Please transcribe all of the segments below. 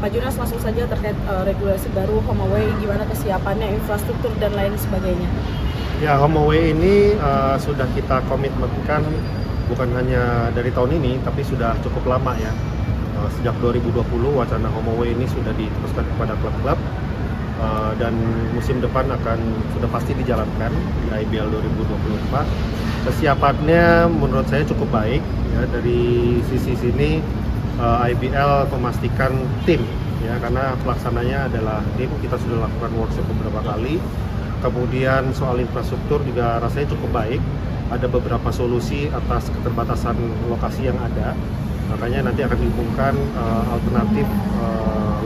Pak Junas langsung saja terkait regulasi baru HomeAway, gimana kesiapannya, infrastruktur dan lain sebagainya. Ya, HomeAway ini sudah kita komitmenkan bukan hanya dari tahun ini, tapi sudah cukup lama ya. Sejak 2020 wacana HomeAway ini sudah diteruskan kepada klub-klub dan musim depan sudah pasti dijalankan di IBL 2024. Kesiapannya menurut saya cukup baik ya. Dari sisi sini IBL memastikan tim ya, karena pelaksananya adalah tim. Kita sudah lakukan workshop beberapa kali. Kemudian soal infrastruktur juga rasanya cukup baik. Ada beberapa solusi atas keterbatasan lokasi yang ada. Makanya nanti akan diumumkan alternatif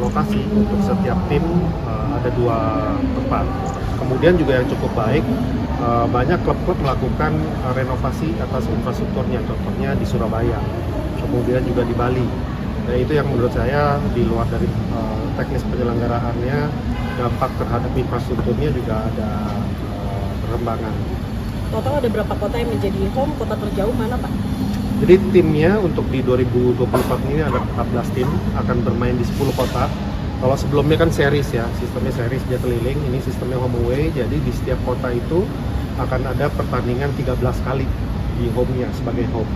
lokasi untuk setiap tim, ada 2 tempat. Kemudian juga yang cukup baik, banyak klub-klub melakukan renovasi atas infrastrukturnya, contohnya di Surabaya, kemudian juga di Bali. Nah, itu yang menurut saya di luar dari teknis penyelenggaraannya, dampak terhadap infrastrukturnya juga ada perkembangan. Total ada berapa kota yang menjadi home, kota terjauh mana Pak? Jadi timnya untuk di 2024 ini ada 14 tim, akan bermain di 10 kota. Kalau sebelumnya kan series ya, sistemnya series dia keliling, ini sistemnya HomeAway, jadi di setiap kota itu akan ada pertandingan 13 kali di home-nya sebagai home.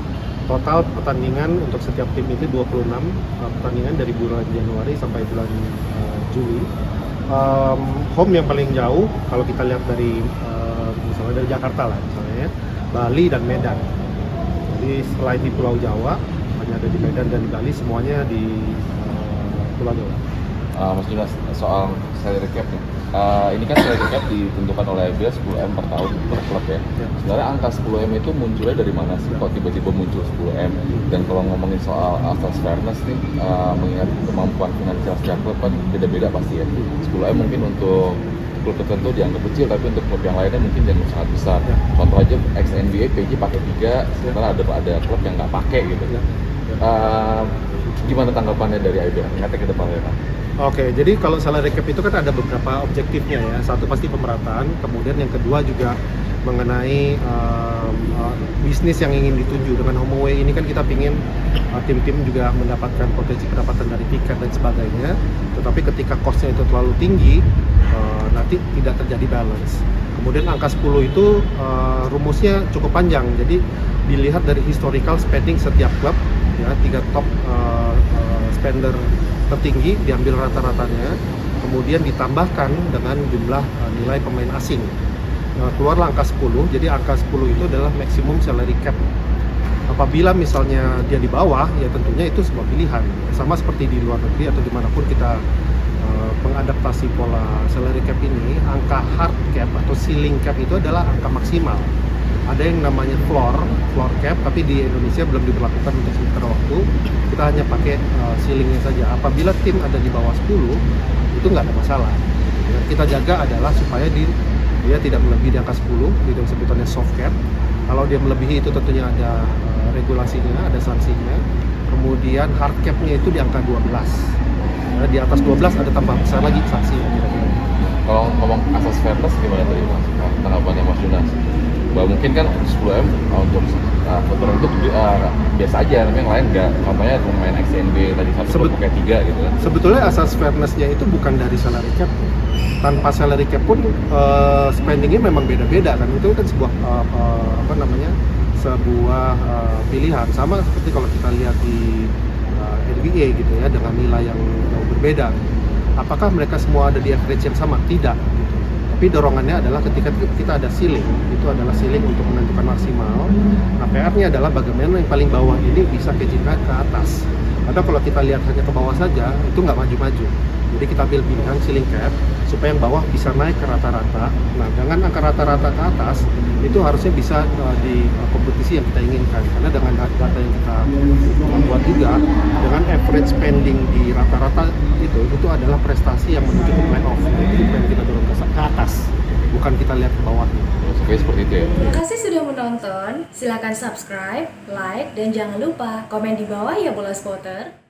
Total pertandingan untuk setiap tim itu 26 pertandingan dari bulan Januari sampai bulan Juli. Home yang paling jauh kalau kita lihat dari misalnya dari Jakarta lah misalnya, Bali dan Medan. Jadi selain di Pulau Jawa, hanya ada di Medan dan di Bali, semuanya di Pulau Jawa. Mas Junas, soal salary cap nih. Ini kan salary cap ditentukan oleh IBL 10M per tahun per klub ya. Sebenarnya angka 10M itu munculnya dari mana sih? Kok tiba-tiba muncul 10M? Dan kalau ngomongin soal asas fairness nih, mengingat kemampuan finansial setiap klub kan beda-beda pasti ya. 10M mungkin untuk klub tertentu dianggap kecil, tapi untuk klub yang lainnya mungkin dianggap sangat besar. Contoh aja ex-NBA PJ pakai 3, sementara ada klub yang nggak pakai gitu. Gimana tanggapannya dari IBL? Ingatnya ke depannya Pak. Oke, jadi kalau salary cap itu kan ada beberapa objektifnya ya. Satu pasti pemerataan, kemudian yang kedua juga mengenai bisnis yang ingin dituju. Dengan HomeAway ini kan kita pingin tim-tim juga mendapatkan potensi pendapatan dari tiket dan sebagainya. Tetapi ketika cost-nya itu terlalu tinggi, nanti tidak terjadi balance. Kemudian angka 10 itu rumusnya cukup panjang. Jadi dilihat dari historical spending setiap klub ya, 3 top spender tertinggi diambil rata-ratanya, kemudian ditambahkan dengan jumlah nilai pemain asing. Keluarlah angka 10, jadi angka 10 itu adalah maksimum salary cap. Apabila misalnya dia di bawah, ya tentunya itu sebuah pilihan. Sama seperti di luar negeri atau dimanapun kita mengadaptasi pola salary cap ini, angka hard cap atau ceiling cap itu adalah angka maksimal. Ada yang namanya floor cap, tapi di Indonesia belum diberlakukan untuk sementara waktu. Kita hanya pakai ceilingnya saja. Apabila tim ada di bawah 10, itu nggak ada masalah. Yang kita jaga adalah supaya dia tidak melebihi di angka 10, itu sebutannya soft cap. Kalau dia melebihi itu tentunya ada regulasinya, ada sanksinya. Kemudian hard cap-nya itu di angka 12. Ya, di atas 12 ada tambah besar lagi sanksinya kira-kira. Kalau ngomong asas fairness gimana tadi Mas? Tanggapannya Mas Junas? Bahwa mungkin kan 10M untuk football itu biasa aja, tapi yang lain nggak. Contohnya pemain XNB tadi satu pakai 3 gitu kan. Sebetulnya asas fairness-nya itu bukan dari salary cap. Tanpa salary cap pun spending-nya memang beda-beda kan. Itu kan sebuah sebuah pilihan. Sama seperti kalau kita lihat di NBA gitu ya, dengan nilai yang jauh berbeda. Apakah mereka semua ada di average yang sama? Tidak. Gitu. Tapi dorongannya adalah ketika kita ada ceiling, itu adalah ceiling untuk menentukan maksimal. Nah, PR-nya adalah bagaimana yang paling bawah ini bisa kejinak ke atas. Karena kalau kita lihat hanya ke bawah saja, itu nggak maju-maju. Jadi kita ambil bintang ceiling cap supaya yang bawah bisa naik ke rata-rata. Nah, dengan angka rata-rata ke atas, itu harusnya bisa di kompetisi yang kita inginkan. Karena dengan data yang kita buat juga, dengan average spending di rata-rata itu adalah prestasi yang menuju ke playoff. Itu yang kita dorong ke atas, bukan kita lihat ke bawah. Oke, seperti itu ya. Terima kasih sudah menonton. Silakan subscribe, like, dan jangan lupa komen di bawah ya Bola Spotter.